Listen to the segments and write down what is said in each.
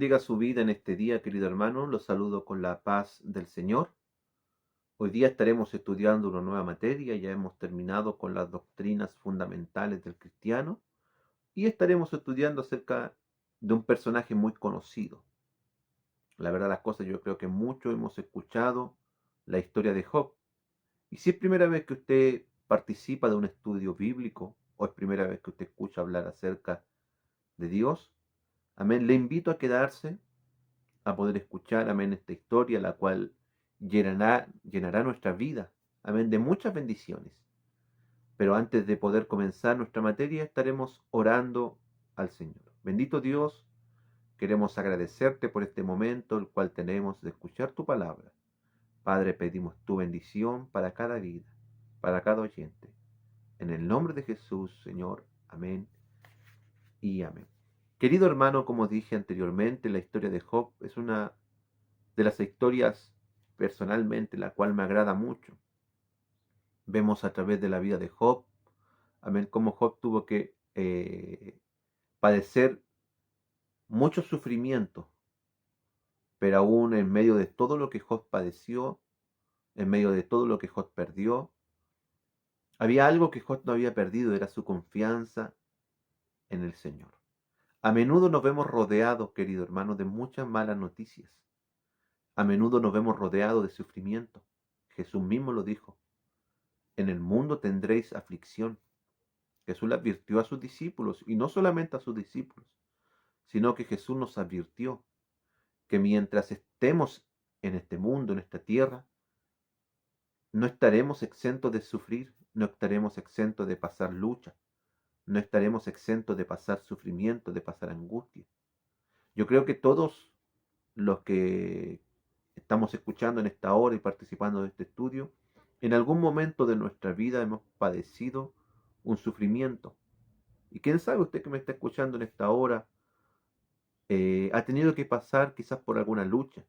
Diga su vida en este día, querido hermano. Los saludo con la paz del Señor. Hoy día estaremos estudiando una nueva materia. Ya hemos terminado con las doctrinas fundamentales del cristiano y estaremos estudiando acerca de un personaje muy conocido. La verdad, las cosas, yo creo que mucho hemos escuchado la historia de Job. Y si es primera vez que usted participa de un estudio bíblico o es primera vez que usted escucha hablar acerca de Dios, amén, le invito a quedarse a poder escuchar, amén, esta historia, la cual llenará nuestra vida, amén, de muchas bendiciones. Pero antes de poder comenzar nuestra materia, estaremos orando al Señor. Bendito Dios, queremos agradecerte por este momento, el cual tenemos de escuchar tu palabra. Padre, pedimos tu bendición para cada vida, para cada oyente. En el nombre de Jesús, Señor, amén y amén. Querido hermano, como dije anteriormente, la historia de Job es una de las historias personalmente la cual me agrada mucho. Vemos a través de la vida de Job, amén, cómo Job tuvo que padecer mucho sufrimiento, pero aún en medio de todo lo que Job padeció, en medio de todo lo que Job perdió, había algo que Job no había perdido, era su confianza en el Señor. A menudo nos vemos rodeados, querido hermano, de muchas malas noticias. A menudo nos vemos rodeados de sufrimiento. Jesús mismo lo dijo: en el mundo tendréis aflicción. Jesús le advirtió a sus discípulos, y no solamente a sus discípulos, sino que Jesús nos advirtió que mientras estemos en este mundo, en esta tierra, no estaremos exentos de sufrir, no estaremos exentos de pasar lucha, no estaremos exentos de pasar sufrimiento, de pasar angustia. Yo creo que todos los que estamos escuchando en esta hora y participando de este estudio, en algún momento de nuestra vida hemos padecido un sufrimiento. Y quién sabe, usted que me está escuchando en esta hora, ha tenido que pasar quizás por alguna lucha,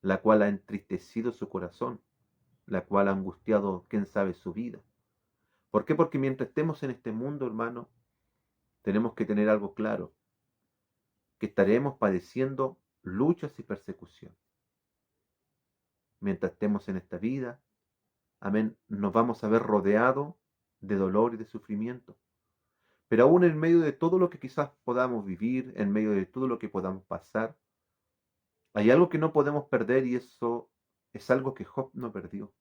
la cual ha entristecido su corazón, la cual ha angustiado, quién sabe, su vida. ¿Por qué? Porque mientras estemos en este mundo, hermano, tenemos que tener algo claro, que estaremos padeciendo luchas y persecución. Mientras estemos en esta vida, amén, nos vamos a ver rodeados de dolor y de sufrimiento. Pero aún en medio de todo lo que quizás podamos vivir, en medio de todo lo que podamos pasar, hay algo que no podemos perder, y eso es algo que Job no perdió.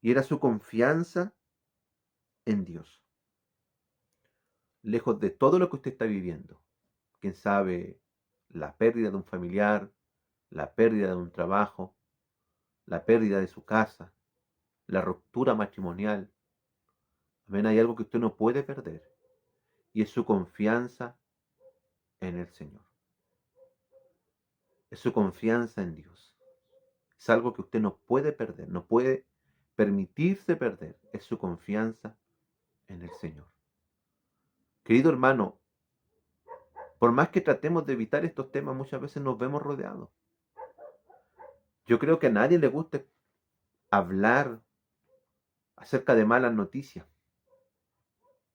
Y era su confianza en Dios. Lejos de todo lo que usted está viviendo. Quién sabe, la pérdida de un familiar, la pérdida de un trabajo, la pérdida de su casa, la ruptura matrimonial. Amén, hay algo que usted no puede perder. Y es su confianza en el Señor. Es su confianza en Dios. Es algo que usted no puede perder, no puede permitirse perder. Es su confianza en el Señor. Querido hermano, por más que tratemos de evitar estos temas, muchas veces nos vemos rodeados. Yo creo que a nadie le gusta hablar acerca de malas noticias.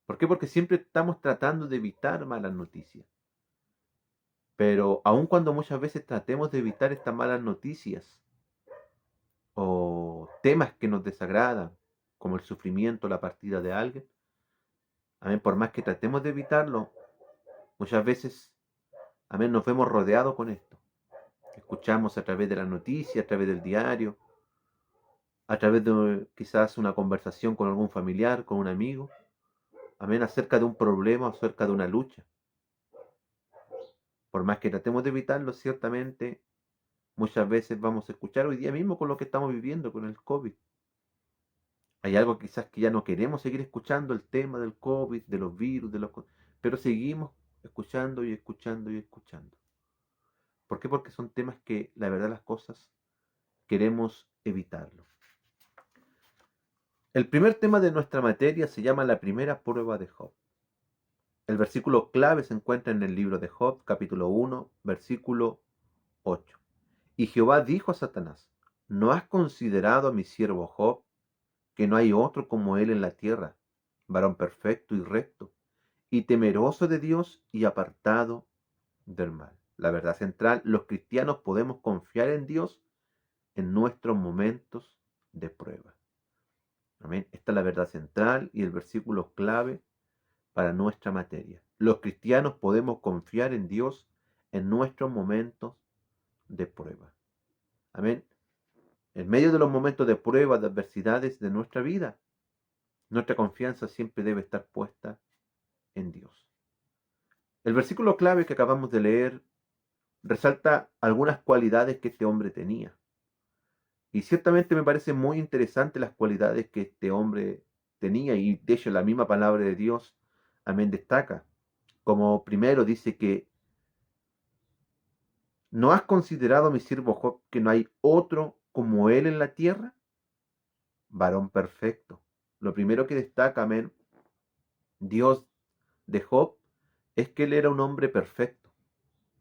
¿Por qué? Porque siempre estamos tratando de evitar malas noticias. Pero aun cuando muchas veces tratemos de evitar estas malas noticias o temas que nos desagradan, como el sufrimiento, la partida de alguien, amén, por más que tratemos de evitarlo, muchas veces, amén, nos vemos rodeados con esto. Escuchamos a través de la noticia, a través del diario, a través de quizás una conversación con algún familiar, con un amigo, amén, acerca de un problema, acerca de una lucha. Por más que tratemos de evitarlo, ciertamente muchas veces vamos a escuchar hoy día mismo con lo que estamos viviendo con el COVID. Hay algo quizás que ya no queremos seguir escuchando, el tema del COVID, de los virus, pero seguimos escuchando y escuchando y escuchando. ¿Por qué? Porque son temas que, la verdad, las cosas queremos evitarlo. El primer tema de nuestra materia se llama la primera prueba de Job. El versículo clave se encuentra en el libro de Job, capítulo 1, versículo 8. Y Jehová dijo a Satanás: ¿no has considerado a mi siervo Job, que no hay otro como él en la tierra, varón perfecto y recto, y temeroso de Dios y apartado del mal? la verdad central, los cristianos podemos confiar en Dios en nuestros momentos de prueba. Amén. Esta es la verdad central y el versículo clave para nuestra materia. Los cristianos podemos confiar en Dios en nuestros momentos de prueba. Amén. En medio de los momentos de prueba, de adversidades de nuestra vida, nuestra confianza siempre debe estar puesta en Dios. El versículo clave que acabamos de leer resalta algunas cualidades que este hombre tenía. Y ciertamente me parece muy interesante las cualidades que este hombre tenía, y de hecho la misma palabra de Dios, amén, destaca. Como primero dice que ¿no has considerado, mi siervo Job, que no hay otro como él en la tierra? Varón perfecto. Lo primero que destaca, amén, Dios de Job, es que él era un hombre perfecto,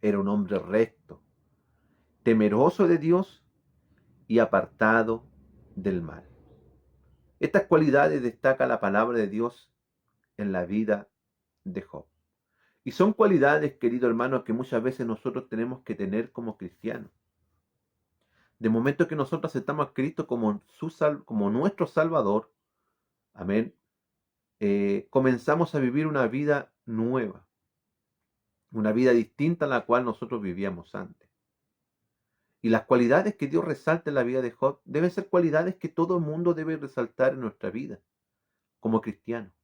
era un hombre recto, temeroso de Dios y apartado del mal. Estas cualidades destaca la palabra de Dios en la vida de Job. Y son cualidades, querido hermano, que muchas veces nosotros tenemos que tener como cristianos. De momento que nosotros aceptamos a Cristo como nuestro Salvador, amén, comenzamos a vivir una vida nueva, una vida distinta a la cual nosotros vivíamos antes. Y las cualidades que Dios resalta en la vida de Job deben ser cualidades que todo el mundo debe resaltar en nuestra vida como cristianos.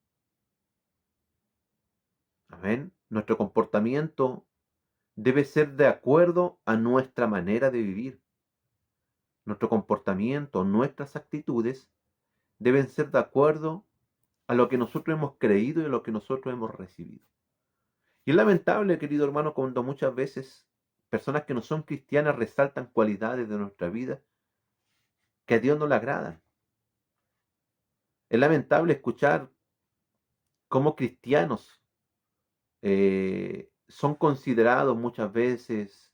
Amén. Nuestro comportamiento debe ser de acuerdo a nuestra manera de vivir. Nuestro comportamiento, nuestras actitudes deben ser de acuerdo a lo que nosotros hemos creído y a lo que nosotros hemos recibido. Y es lamentable, querido hermano, cuando muchas veces personas que no son cristianas resaltan cualidades de nuestra vida que a Dios no le agradan. Es lamentable escuchar cómo cristianos son considerados muchas veces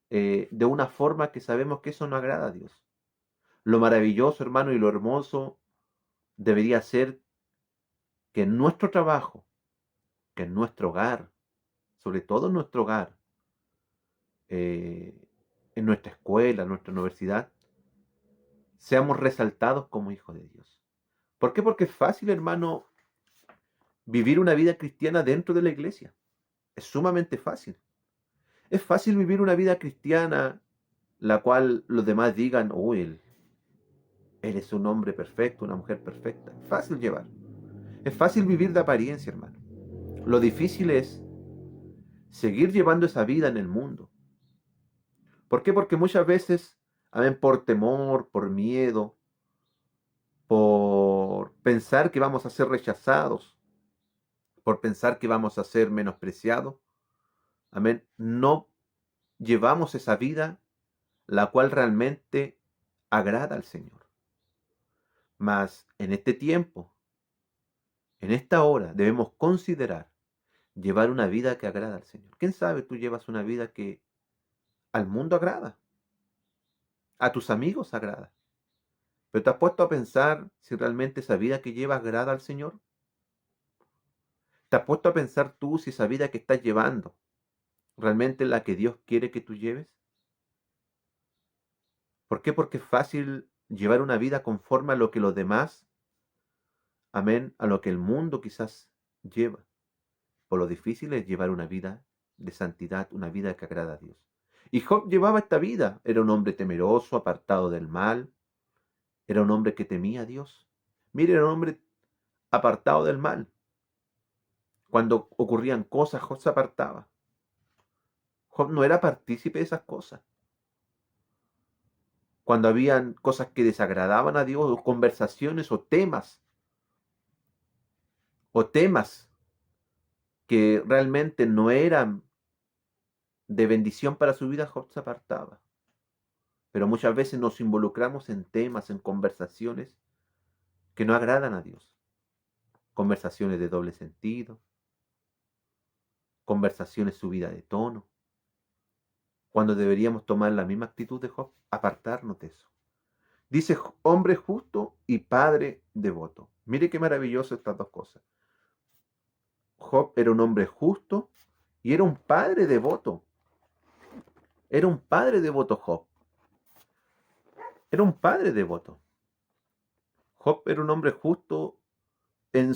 de una forma que sabemos que eso no agrada a Dios. Lo maravilloso, hermano, y lo hermoso debería ser que en nuestro trabajo, que en nuestro hogar, sobre todo en nuestro hogar, en nuestra escuela, en nuestra universidad, seamos resaltados como hijos de Dios. ¿Por qué? Porque es fácil, hermano, vivir una vida cristiana dentro de la iglesia. Es sumamente fácil. Es fácil vivir una vida cristiana la cual los demás digan, uy, él es un hombre perfecto, una mujer perfecta. Es fácil llevar. Es fácil vivir de apariencia, hermano. Lo difícil es seguir llevando esa vida en el mundo. ¿Por qué? Porque muchas veces, amén, por temor, por miedo, por pensar que vamos a ser rechazados, por pensar que vamos a ser menospreciados, amén, no llevamos esa vida la cual realmente agrada al Señor. Mas en este tiempo, en esta hora, debemos considerar llevar una vida que agrada al Señor. ¿Quién sabe tú llevas una vida que al mundo agrada, a tus amigos agrada? ¿Pero te has puesto a pensar si realmente esa vida que llevas agrada al Señor? ¿Te has puesto a pensar tú si esa vida que estás llevando realmente es la que Dios quiere que tú lleves? ¿Por qué? Porque es fácil llevar una vida conforme a lo que los demás, amén, a lo que el mundo quizás lleva. Por lo difícil es llevar una vida de santidad, una vida que agrada a Dios. Y Job llevaba esta vida. Era un hombre temeroso, apartado del mal. Era un hombre que temía a Dios. Mire, era un hombre apartado del mal. Cuando ocurrían cosas, Job se apartaba. Job no era partícipe de esas cosas. Cuando habían cosas que desagradaban a Dios, o conversaciones o temas que realmente no eran de bendición para su vida, Job se apartaba. Pero muchas veces nos involucramos en temas, en conversaciones que no agradan a Dios. Conversaciones de doble sentido, conversaciones subidas de tono, cuando deberíamos tomar la misma actitud de Job, apartarnos de eso. Dice hombre justo y padre devoto. Mire qué maravilloso estas dos cosas. Job era un hombre justo y era un padre devoto. Era un padre devoto Job. Era un padre devoto. Job era un hombre justo en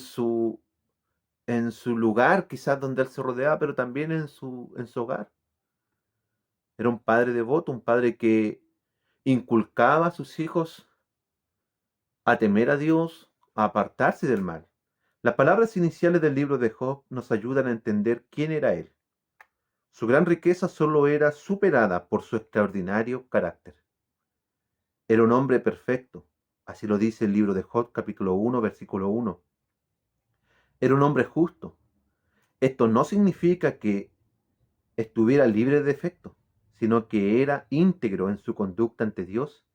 en su lugar, quizás donde él se rodeaba, pero también en su hogar. Era un padre devoto, un padre que inculcaba a sus hijos a temer a Dios, a apartarse del mal. Las palabras iniciales del libro de Job nos ayudan a entender quién era él. Su gran riqueza solo era superada por su extraordinario carácter. Era un hombre perfecto, así lo dice el libro de Job, capítulo 1, versículo 1. Era un hombre justo. Esto no significa que estuviera libre de defectos, sino que era íntegro en su conducta ante Dios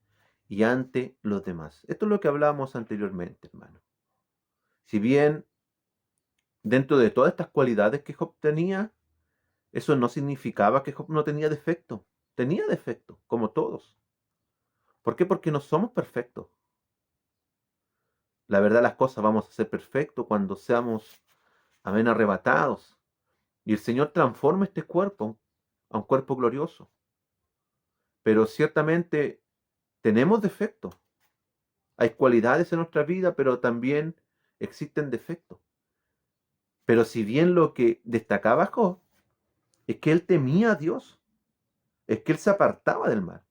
y ante los demás. Esto es lo que hablábamos anteriormente, hermano. Si bien dentro de todas estas cualidades que Job tenía, eso no significaba que Job no tenía defecto. Tenía defecto, como todos. ¿Por qué? Porque no somos perfectos. La verdad, las cosas vamos a ser perfectos cuando seamos, amén, arrebatados. Y el Señor transforma este cuerpo a un cuerpo glorioso. Pero ciertamente tenemos defectos. Hay cualidades en nuestra vida, pero también existen defectos. Pero si bien lo que destacaba Job es que él temía a Dios, es que él se apartaba del mal.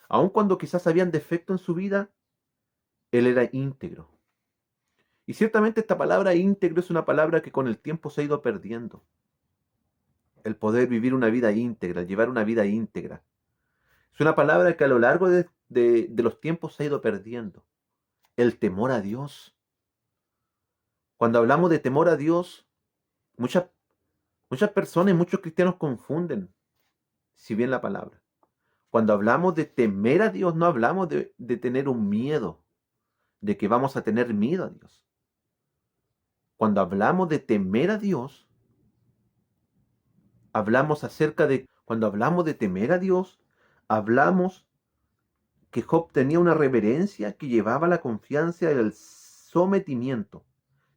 Aun cuando quizás habían defectos en su vida, él era íntegro. Y ciertamente esta palabra íntegro es una palabra que con el tiempo se ha ido perdiendo. El poder vivir una vida íntegra, llevar una vida íntegra. Es una palabra que a lo largo de los tiempos se ha ido perdiendo. El temor a Dios. Cuando hablamos de temor a Dios, muchas, muchas personas y muchos cristianos confunden, si bien la palabra. Cuando hablamos de temer a Dios, no hablamos de tener un miedo, de que vamos a tener miedo a Dios. Cuando hablamos de temer a Dios, cuando hablamos de temer a Dios, hablamos que Job tenía una reverencia que llevaba la confianza y el sometimiento.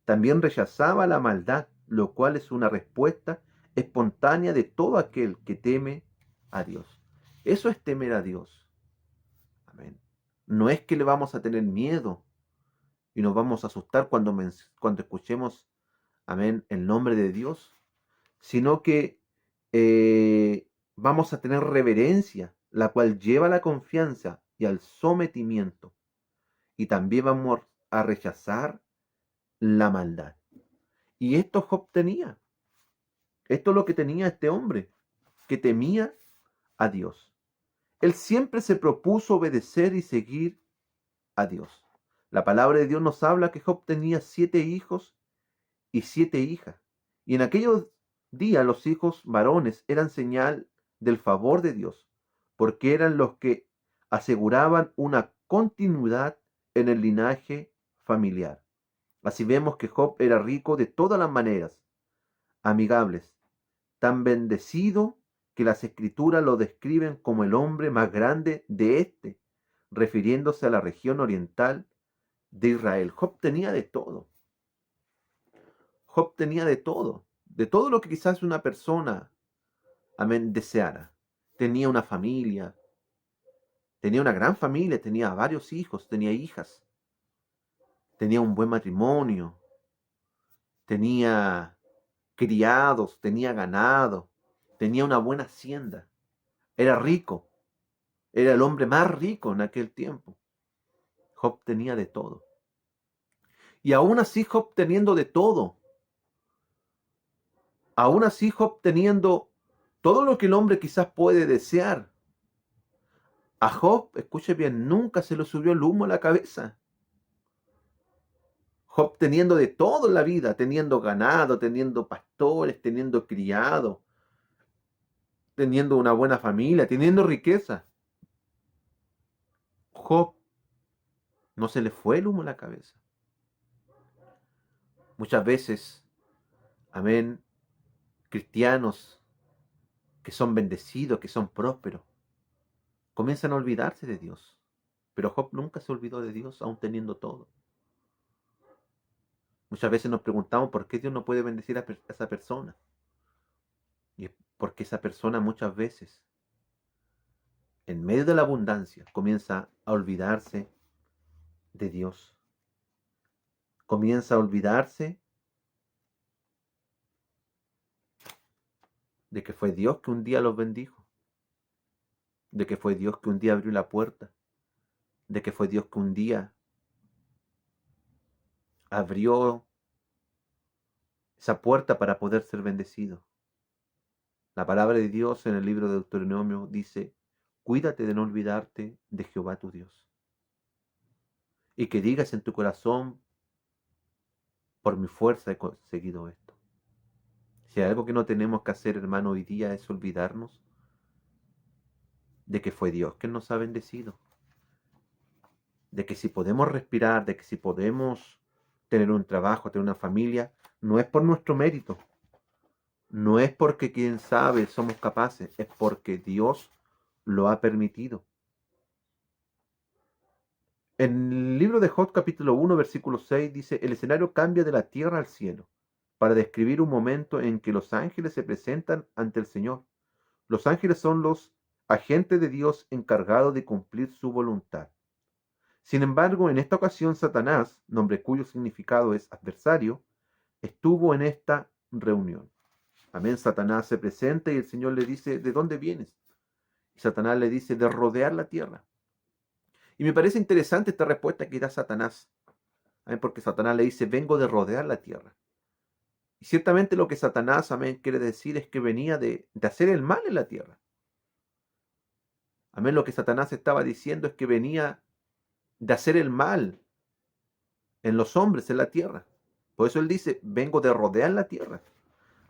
También rechazaba la maldad, lo cual es una respuesta espontánea de todo aquel que teme a Dios. Eso es temer a Dios. Amén. No es que le vamos a tener miedo y nos vamos a asustar cuando escuchemos, amén, el nombre de Dios, sino que vamos a tener reverencia, la cual lleva a la confianza y al sometimiento. Y también vamos a rechazar la maldad. Y esto Job tenía. Esto es lo que tenía este hombre, que temía a Dios. Él siempre se propuso obedecer y seguir a Dios. La palabra de Dios nos habla que Job tenía 7 hijos y 7 hijas. Y en aquellos días los hijos varones eran señal del favor de Dios, porque eran los que aseguraban una continuidad en el linaje familiar. Así vemos que Job era rico de todas las maneras, amigables, tan bendecido que las escrituras lo describen como el hombre más grande de este, refiriéndose a la región oriental de Israel. Job tenía de todo. Job tenía de todo lo que quizás una persona, amén, deseara. Tenía una familia, tenía una gran familia, tenía varios hijos, tenía hijas, tenía un buen matrimonio, tenía criados, tenía ganado, tenía una buena hacienda, era rico, era el hombre más rico en aquel tiempo. Job tenía de todo. Y aún así Job teniendo de todo, aún así Job teniendo todo lo que el hombre quizás puede desear, a Job, escuche bien, nunca se le subió el humo a la cabeza. Job teniendo de todo en la vida, teniendo ganado, teniendo pastores, teniendo criado, teniendo una buena familia, teniendo riqueza. Job no se le fue el humo a la cabeza. Muchas veces, amén, cristianos que son bendecidos, que son prósperos, comienzan a olvidarse de Dios. Pero Job nunca se olvidó de Dios, aún teniendo todo. Muchas veces nos preguntamos por qué Dios no puede bendecir a esa persona. Y es porque esa persona muchas veces en medio de la abundancia, comienza a olvidarse de Dios. Comienza a olvidarse de que fue Dios que un día los bendijo, de que fue Dios que un día abrió la puerta, de que fue Dios que un día abrió esa puerta para poder ser bendecido. La palabra de Dios en el libro de Deuteronomio dice: cuídate de no olvidarte de Jehová tu Dios. Y que digas en tu corazón: por mi fuerza he conseguido esto. Si hay algo que no tenemos que hacer, hermano, hoy día es olvidarnos de que fue Dios quien nos ha bendecido. De que si podemos respirar, de que si podemos tener un trabajo, tener una familia, no es por nuestro mérito. No es porque, quién sabe, somos capaces, es porque Dios lo ha permitido. En el libro de Job, capítulo 1, versículo 6, dice: el escenario cambia de la tierra al cielo, para describir un momento en que los ángeles se presentan ante el Señor. Los ángeles son los agentes de Dios encargados de cumplir su voluntad. Sin embargo, en esta ocasión, Satanás, nombre cuyo significado es adversario, estuvo en esta reunión. Amén. Satanás se presenta y el Señor le dice: ¿de dónde vienes? Y Satanás le dice: de rodear la tierra. Y me parece interesante esta respuesta que da Satanás. Amén, porque Satanás le dice: vengo de rodear la tierra. Y ciertamente lo que Satanás, amén, quiere decir es que venía de hacer el mal en la tierra. Amén, lo que Satanás estaba diciendo es que venía de hacer el mal en los hombres, en la tierra. Por eso él dice: vengo de rodear la tierra.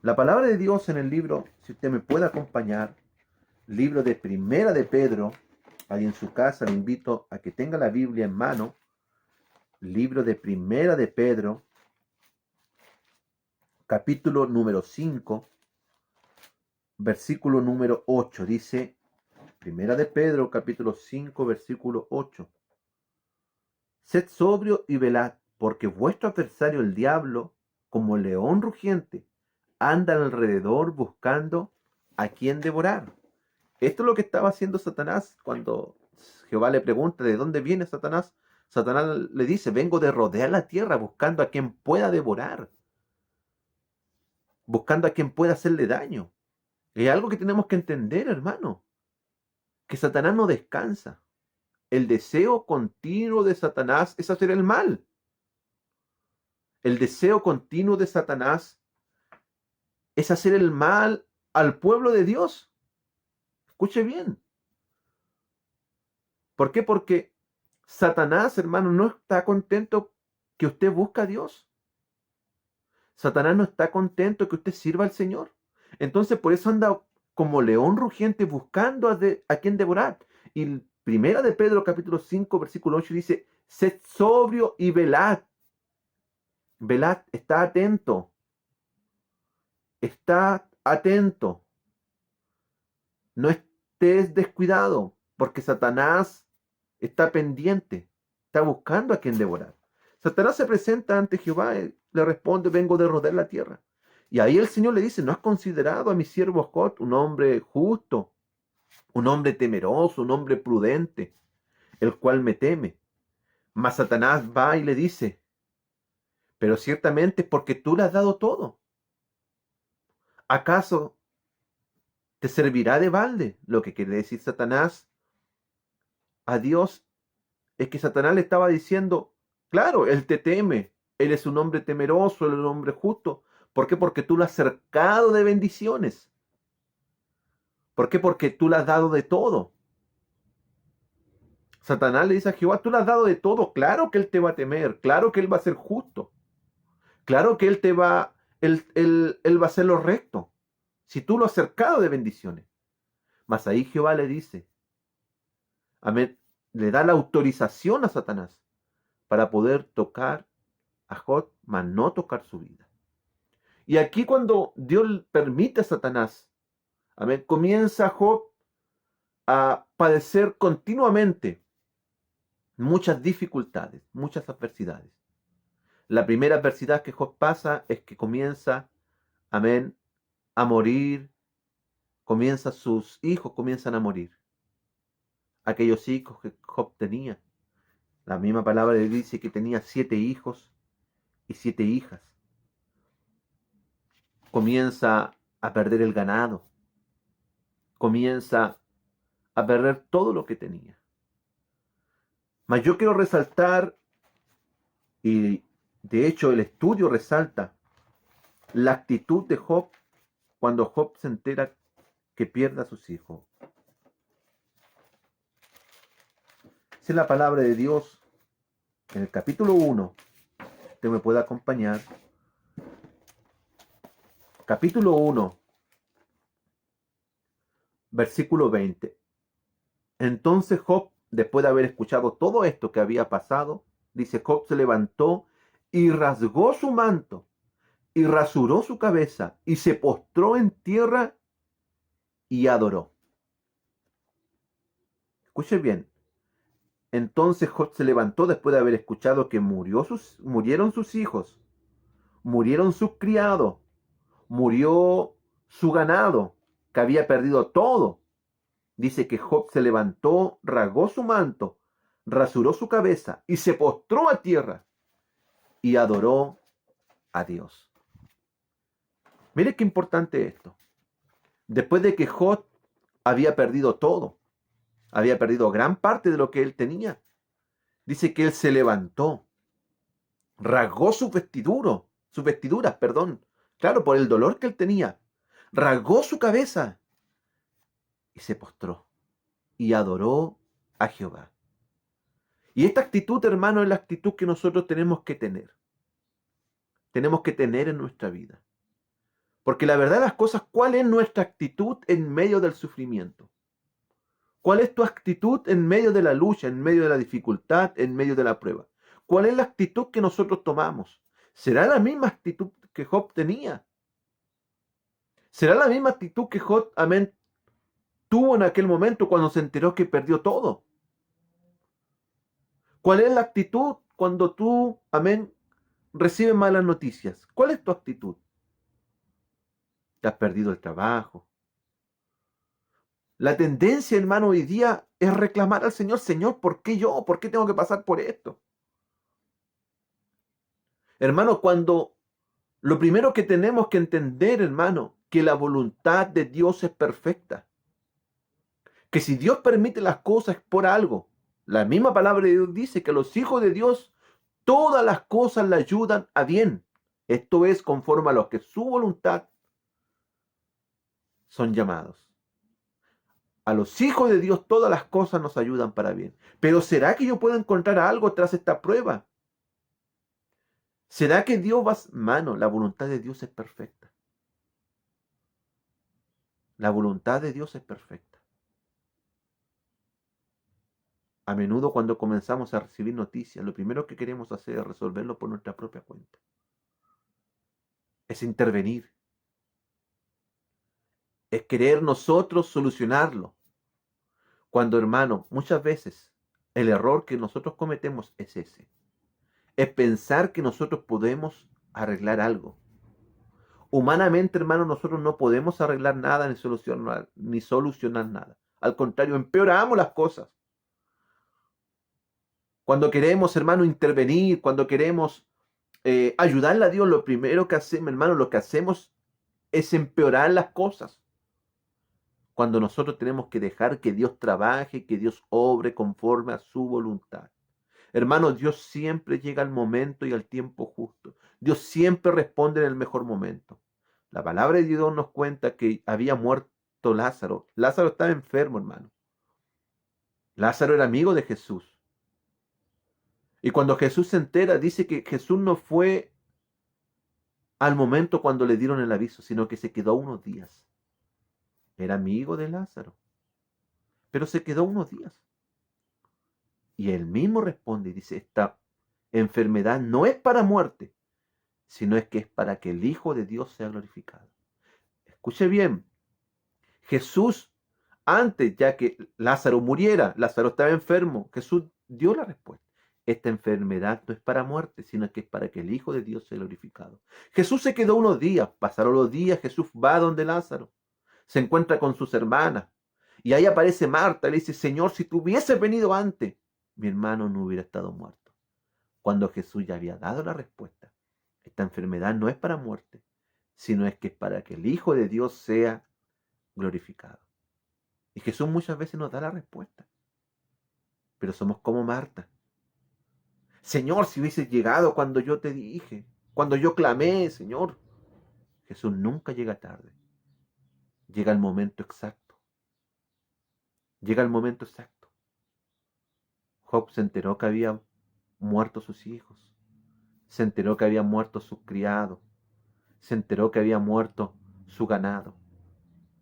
La palabra de Dios en el libro, si usted me puede acompañar, libro de Primera de Pedro, ahí en su casa, le invito a que tenga la Biblia en mano. Libro de Primera de Pedro, capítulo número 5, versículo número 8. Dice, Primera de Pedro, capítulo 5, versículo 8. Sed sobrio y velad, porque vuestro adversario el diablo, como león rugiente, anda alrededor buscando a quien devorar. Esto es lo que estaba haciendo Satanás cuando Jehová le pregunta: ¿de dónde viene Satanás? Satanás le dice: vengo de rodear la tierra buscando a quien pueda devorar, buscando a quien pueda hacerle daño. Es algo que tenemos que entender, hermano, que Satanás no descansa. El deseo continuo de Satanás es hacer el mal. El deseo continuo de Satanás es hacer el mal al pueblo de Dios. Escuche bien. ¿Por qué? Porque Satanás, hermano, no está contento que usted busque a Dios. Satanás no está contento que usted sirva al Señor. Entonces, por eso anda como león rugiente buscando a quien devorar. Y Primera de Pedro, capítulo 5, versículo 8 dice: sed sobrio y velad. Velad, está atento. Está atento. No estés descuidado, porque Satanás está pendiente, está buscando a quien devorar. Satanás se presenta ante Jehová y le responde: vengo de rodear la tierra. Y ahí el Señor le dice: ¿no has considerado a mi siervo Job, un hombre justo, un hombre temeroso, un hombre prudente, el cual me teme? Mas Satanás va y le dice: pero ciertamente es porque tú le has dado todo. ¿Acaso te servirá de balde? Lo que quiere decir Satanás a Dios es que Satanás le estaba diciendo: claro, él te teme, él es un hombre temeroso, él es un hombre justo. ¿Por qué? Porque tú lo has cercado de bendiciones. ¿Por qué? Porque tú le has dado de todo. Satanás le dice a Jehová: tú le has dado de todo. Claro que él te va a temer, claro que él va a ser justo, claro que él va a hacer lo recto, si tú lo has cercado de bendiciones. Mas ahí Jehová le dice, amén, le da la autorización a Satanás para poder tocar a Job, mas no tocar su vida. Y aquí, cuando Dios permite a Satanás, amén, comienza Job a padecer continuamente muchas dificultades, muchas adversidades. La primera adversidad que Job pasa es que comienza, amén, a morir, sus hijos comienzan a morir. aquellos hijos que Job tenía. La misma palabra le dice que tenía 7 hijos y 7 hijas. Comienza a perder el ganado, comienza a perder todo lo que tenía. Mas yo quiero resaltar, y de hecho el estudio resalta, la actitud de Job cuando Job se entera que pierde a sus hijos. Dice la palabra de Dios en el capítulo 1, usted me puede acompañar. Capítulo 1, versículo 20. Entonces Job, después de haber escuchado todo esto que había pasado, dice, Job se levantó y rasgó su manto y rasuró su cabeza y se postró en tierra y adoró. Escuche bien. Entonces Job se levantó después de haber escuchado que murieron sus hijos, murieron sus criados, murió su ganado, que había perdido todo. Dice que Job se levantó, rasgó su manto, rasuró su cabeza y se postró a tierra y adoró a Dios. Mire qué importante esto. Después de que Job había perdido todo, había perdido gran parte de lo que él tenía, dice que él se levantó, rasgó sus vestiduras, perdón, claro, por el dolor que él tenía, rasgó su cabeza y se postró y adoró a Jehová. Y esta actitud, hermano, es la actitud que nosotros tenemos que tener. Tenemos que tener en nuestra vida. Porque la verdad de las cosas, ¿cuál es nuestra actitud en medio del sufrimiento? ¿Cuál es tu actitud en medio de la lucha, en medio de la dificultad, en medio de la prueba? ¿Cuál es la actitud que nosotros tomamos? ¿Será la misma actitud que Job tenía? ¿Será la misma actitud que Job, amén, tuvo en aquel momento cuando se enteró que perdió todo? ¿Cuál es la actitud cuando tú, amén, recibes malas noticias? ¿Cuál es tu actitud? ¿Te has perdido el trabajo? La tendencia, hermano, hoy día es reclamar al Señor, Señor, ¿por qué yo? ¿Por qué tengo que pasar por esto? Hermano, cuando lo primero que tenemos que entender, hermano, que la voluntad de Dios es perfecta. Que si Dios permite las cosas es por algo. La misma palabra de Dios dice que los hijos de Dios, todas las cosas le ayudan a bien. Esto es conforme a lo que su voluntad son llamados. A los hijos de Dios todas las cosas nos ayudan para bien. Pero ¿será que yo puedo encontrar algo tras esta prueba? ¿Será que Dios va? Mano, la voluntad de Dios es perfecta. La voluntad de Dios es perfecta. A menudo cuando comenzamos a recibir noticias, lo primero que queremos hacer es resolverlo por nuestra propia cuenta. Es intervenir. Es querer nosotros solucionarlo. Cuando, hermano, muchas veces el error que nosotros cometemos es ese. Es pensar que nosotros podemos arreglar algo. Humanamente, hermano, nosotros no podemos arreglar nada ni solucionar nada. Al contrario, empeoramos las cosas. Cuando queremos, hermano, intervenir, cuando queremos ayudarle a Dios, lo primero que hacemos, hermano, lo que hacemos es empeorar las cosas. Cuando nosotros tenemos que dejar que Dios trabaje, que Dios obre conforme a su voluntad. Hermano, Dios siempre llega al momento y al tiempo justo. Dios siempre responde en el mejor momento. La palabra de Dios nos cuenta que había muerto Lázaro. Lázaro estaba enfermo, hermano. Lázaro era amigo de Jesús. Y cuando Jesús se entera, dice que Jesús no fue al momento cuando le dieron el aviso, sino que se quedó unos días. Era amigo de Lázaro, pero se quedó unos días. Y él mismo responde y dice, esta enfermedad no es para muerte, sino es que es para que el Hijo de Dios sea glorificado. Escuche bien, Jesús, antes ya que Lázaro muriera, Lázaro estaba enfermo, Jesús dio la respuesta. Esta enfermedad no es para muerte, sino que es para que el Hijo de Dios sea glorificado. Jesús se quedó unos días, pasaron los días, Jesús va donde Lázaro, se encuentra con sus hermanas, Y ahí aparece Marta, le dice, Señor, si tú hubieses venido antes, mi hermano no hubiera estado muerto. Cuando Jesús ya había dado la respuesta. Esta enfermedad no es para muerte, sino es que es para que el Hijo de Dios sea glorificado. Y Jesús muchas veces nos da la respuesta. Pero somos como Marta. Señor, si hubieses llegado cuando yo te dije, cuando yo clamé, Señor. Jesús nunca llega tarde. Llega el momento exacto. Llega el momento exacto. Job se enteró que habían muerto sus hijos. Se enteró que habían muerto sus criados. Se enteró que había muerto su ganado.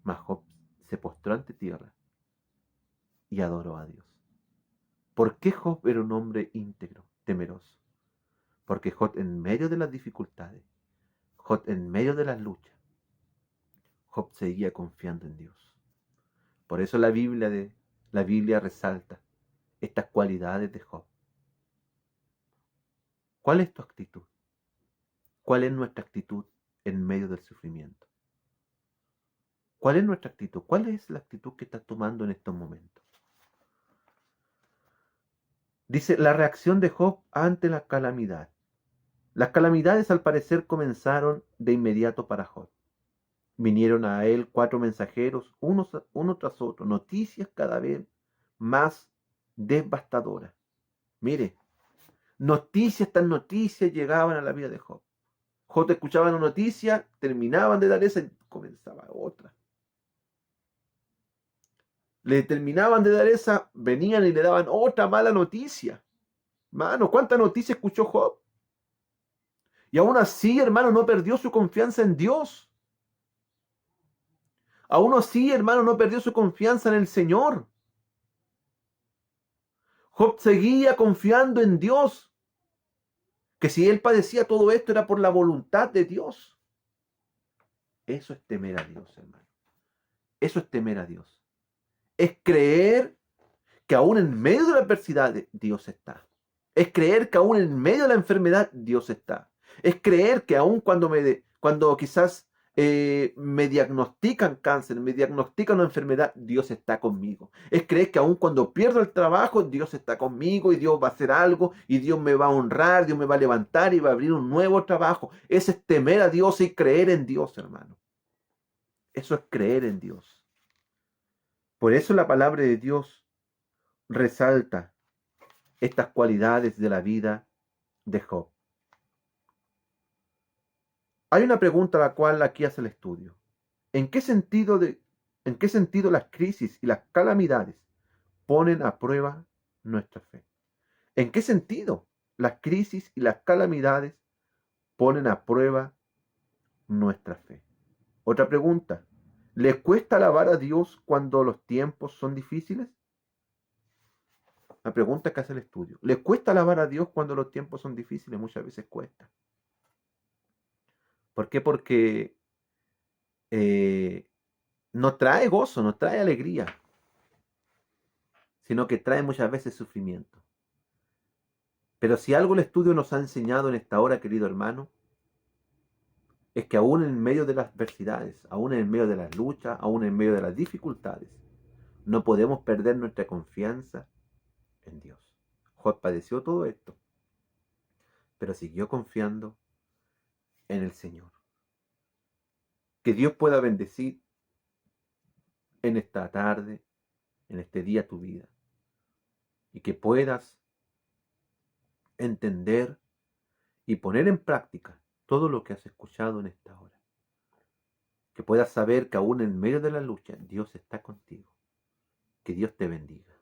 Mas Job se postró ante tierra y adoró a Dios. ¿Por qué Job era un hombre íntegro, temeroso? Porque Job en medio de las dificultades, Job en medio de las luchas, Job seguía confiando en Dios. Por eso la Biblia resalta estas cualidades de Job. ¿Cuál es tu actitud? ¿Cuál es nuestra actitud en medio del sufrimiento? ¿Cuál es nuestra actitud? ¿Cuál es la actitud que estás tomando en estos momentos? Dice, la reacción de Job ante la calamidad. Las calamidades al parecer comenzaron de inmediato para Job. Vinieron a él 4 mensajeros, uno tras otro, noticias cada vez más devastadoras. Mire, noticias tras noticias llegaban a la vida de Job. Job escuchaba una noticia, terminaban de dar esa y comenzaba otra. Le terminaban de dar esa, venían y le daban otra mala noticia. Hermano, ¿cuánta noticia escuchó Job? Y aún así, hermano, no perdió su confianza en Dios. Aún así, hermano, no perdió su confianza en el Señor. Job seguía confiando en Dios. Que si él padecía todo esto era por la voluntad de Dios. Eso es temer a Dios, hermano. Eso es temer a Dios. Es creer que aún en medio de la adversidad Dios está. Es creer que aún en medio de la enfermedad Dios está. Es creer que aún cuando quizás me diagnostican cáncer, me diagnostican una enfermedad, Dios está conmigo. Es creer que aún cuando pierdo el trabajo, Dios está conmigo y Dios va a hacer algo y Dios me va a honrar, Dios me va a levantar y va a abrir un nuevo trabajo. Ese es temer a Dios y creer en Dios, hermano. Eso es creer en Dios. Por eso la palabra de Dios resalta estas cualidades de la vida de Job. Hay una pregunta a la cual aquí hace el estudio. ¿En qué sentido las crisis y las calamidades ponen a prueba nuestra fe? ¿En qué sentido las crisis y las calamidades ponen a prueba nuestra fe? Otra pregunta. ¿Le cuesta alabar a Dios cuando los tiempos son difíciles? La pregunta que hace el estudio. ¿Le cuesta alabar a Dios cuando los tiempos son difíciles? Muchas veces cuesta. ¿Por qué? Porque no trae gozo, no trae alegría, sino que trae muchas veces sufrimiento. Pero si algo el estudio nos ha enseñado en esta hora, querido hermano, es que aún en medio de las adversidades, aún en medio de las luchas, aún en medio de las dificultades, no podemos perder nuestra confianza en Dios. Job padeció todo esto, pero siguió confiando en el Señor. Que Dios pueda bendecir en esta tarde, en este día tu vida, y que puedas entender y poner en práctica todo lo que has escuchado en esta hora. Que puedas saber que aún en medio de la lucha Dios está contigo. Que Dios te bendiga.